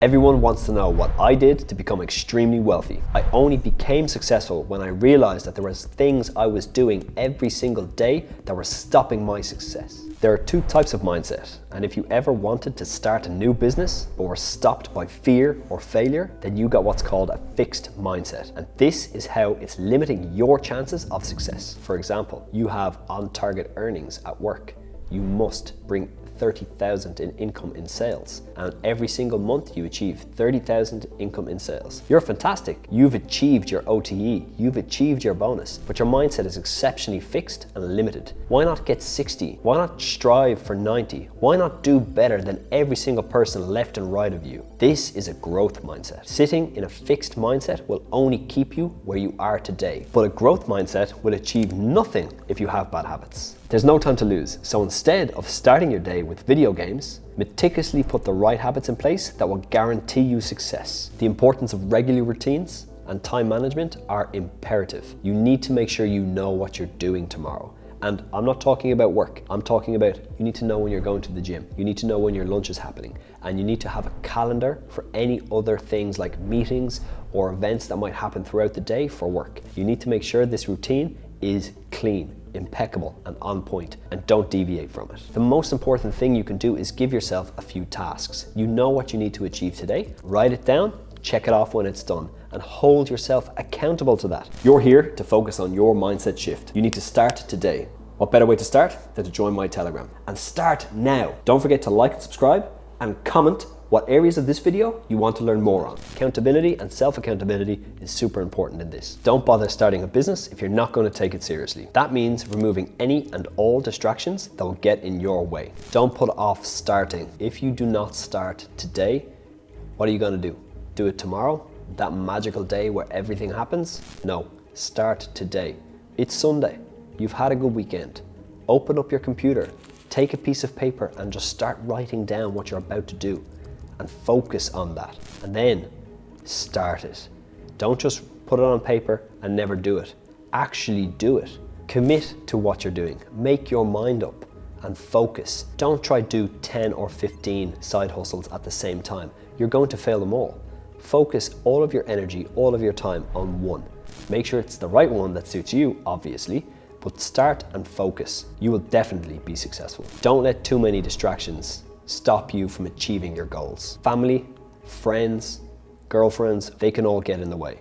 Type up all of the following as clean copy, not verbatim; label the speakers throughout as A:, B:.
A: Everyone wants to know what I did to become extremely wealthy. I only became successful when I realized that there was things I was doing every single day that were stopping my success. There are two types of mindset, and if you ever wanted to start a new business but were stopped by fear or failure, then you got what's called a fixed mindset. And this is how it's limiting your chances of success. For example, you have on-target earnings at work. You must bring 30,000 in income in sales, and every single month you achieve 30,000 income in sales. You're fantastic. You've achieved your OTE, you've achieved your bonus, but your mindset is exceptionally fixed and limited. Why not get 60? Why not strive for 90? Why not do better than every single person left and right of you? This is a growth mindset. Sitting in a fixed mindset will only keep you where you are today, but a growth mindset will achieve nothing if you have bad habits. There's no time to lose, so instead of starting your day with video games, meticulously put the right habits in place that will guarantee you success. The importance of regular routines and time management are imperative. You need to make sure you know what you're doing tomorrow. And I'm not talking about work. I'm talking about you need to know when you're going to the gym. You need to know when your lunch is happening. And you need to have a calendar for any other things like meetings or events that might happen throughout the day for work. You need to make sure this routine is clean, impeccable, and on point, and don't deviate from it. The most important thing you can do is give yourself a few tasks. You know what you need to achieve today, write it down, check it off when it's done, and hold yourself accountable to that. You're here to focus on your mindset shift. You need to start today. What better way to start than to join my Telegram? And start now. Don't forget to like and subscribe and comment what areas of this video you want to learn more on. Accountability and self-accountability is super important in this. Don't bother starting a business if you're not going to take it seriously. That means removing any and all distractions that will get in your way. Don't put off starting. If you do not start today, what are you going to do? Do it tomorrow? That magical day where everything happens? No, start today. It's Sunday. You've had a good weekend. Open up your computer, take a piece of paper and just start writing down what you're about to do. And focus on that, and then start it. Don't just put it on paper and never do it. Actually do it. Commit to what you're doing. Make your mind up and focus. Don't try to do 10 or 15 side hustles at the same time. You're going to fail them all. Focus all of your energy, all of your time on one. Make sure it's the right one that suits you, obviously, but start and focus. You will definitely be successful. Don't let too many distractions stop you from achieving your goals. Family, friends, girlfriends, they can all get in the way.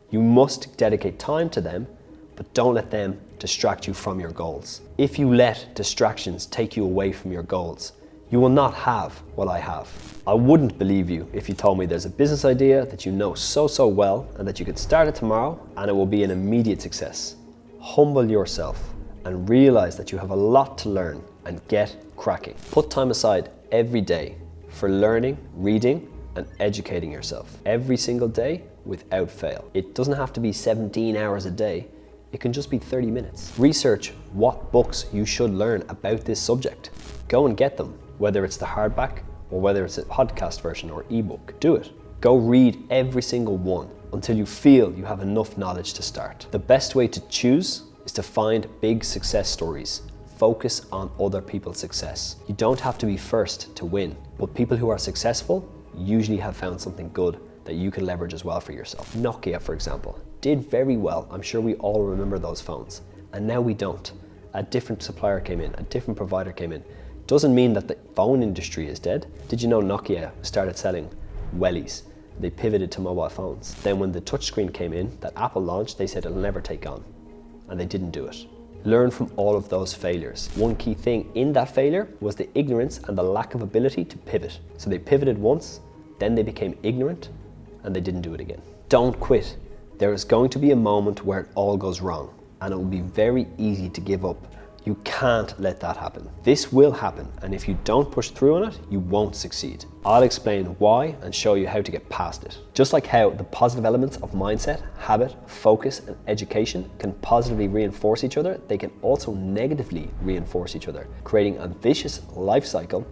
A: You must dedicate time to them, but don't let them distract you from your goals. If you let distractions take you away from your goals, you will not have what I have. I wouldn't believe you if you told me there's a business idea that you know so well and that you could start it tomorrow and it will be an immediate success. Humble yourself and realize that you have a lot to learn and get cracking. Put time aside every day for learning, reading, and educating yourself. Every single day without fail. It doesn't have to be 17 hours a day. It can just be 30 minutes. Research what books you should learn about this subject. Go and get them, whether it's the hardback or whether it's a podcast version or ebook. Do it. Go read every single one until you feel you have enough knowledge to start. The best way to choose is to find big success stories. Focus on other people's success. You don't have to be first to win, but people who are successful usually have found something good that you can leverage as well for yourself. Nokia, for example, did very well. I'm sure we all remember those phones, and now we don't. A different supplier came in, a different provider came in. Doesn't mean that the phone industry is dead. Did you know Nokia started selling wellies? They pivoted to mobile phones. Then when the touchscreen came in that Apple launched, they said it'll never take on, and they didn't do it. Learn from all of those failures. One key thing in that failure was the ignorance and the lack of ability to pivot. So they pivoted once, then they became ignorant, and they didn't do it again. Don't quit. There is going to be a moment where it all goes wrong, and it will be very easy to give up. You can't let that happen. This will happen, and if you don't push through on it, you won't succeed. I'll explain why and show you how to get past it. Just like how the positive elements of mindset, habit, focus, and education can positively reinforce each other, they can also negatively reinforce each other, creating a vicious life cycle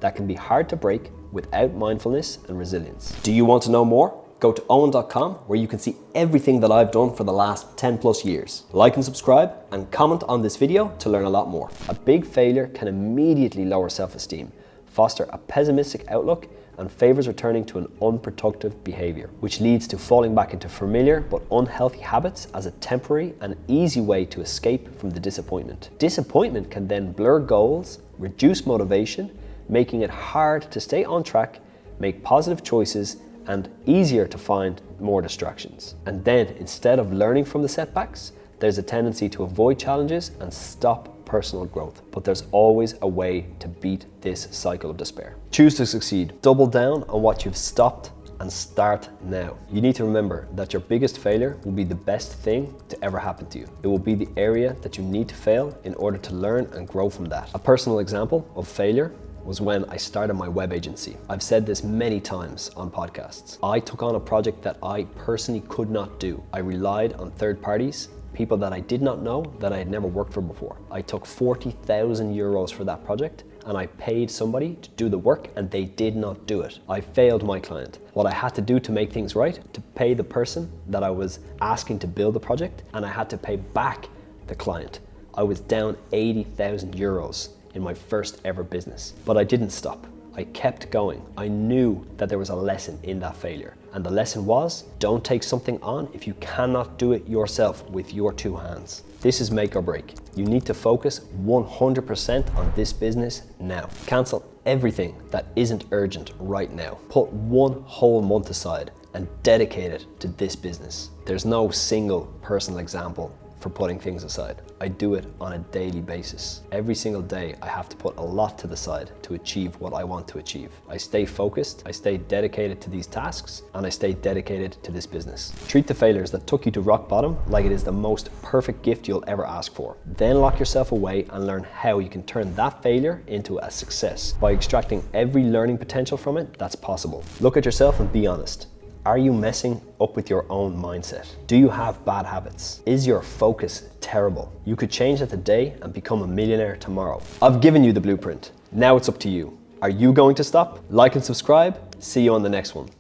A: that can be hard to break without mindfulness and resilience. Do you want to know more? Go to owen.com where you can see everything that I've done for the last 10 plus years. Like and subscribe and comment on this video to learn a lot more. A big failure can immediately lower self-esteem, foster a pessimistic outlook, and favors returning to an unproductive behavior, which leads to falling back into familiar but unhealthy habits as a temporary and easy way to escape from the disappointment. Disappointment can then blur goals, reduce motivation, making it hard to stay on track, make positive choices, and easier to find more distractions. And then, instead of learning from the setbacks, there's a tendency to avoid challenges and stop personal growth. But there's always a way to beat this cycle of despair. Choose to succeed. Double down on what you've stopped and start now. You need to remember that your biggest failure will be the best thing to ever happen to you. It will be the area that you need to fail in order to learn and grow from that. A personal example of failure was when I started my web agency. I've said this many times on podcasts. I took on a project that I personally could not do. I relied on third parties, people that I did not know, that I had never worked for before. I took 40,000 euros for that project and I paid somebody to do the work and they did not do it. I failed my client. What I had to do to make things right, to pay the person that I was asking to build the project, and I had to pay back the client. I was down 80,000 euros in my first ever business. But I didn't stop. I kept going. I knew that there was a lesson in that failure. And the lesson was, don't take something on if you cannot do it yourself with your two hands. This is make or break. You need to focus 100% on this business now. Cancel everything that isn't urgent right now. Put one whole month aside and dedicate it to this business. There's no single personal example for putting things aside. I do it on a daily basis. Every single day I have to put a lot to the side to achieve what I want to achieve. I stay focused, I stay dedicated to these tasks, and I stay dedicated to this business. Treat the failures that took you to rock bottom like it is the most perfect gift you'll ever ask for. Then lock yourself away and learn how you can turn that failure into a success by extracting every learning potential from it that's possible. Look at yourself and be honest. Are you messing up with your own mindset? Do you have bad habits? Is your focus terrible? You could change that today and become a millionaire tomorrow. I've given you the blueprint. Now it's up to you. Are you going to stop? Like and subscribe. See you on the next one.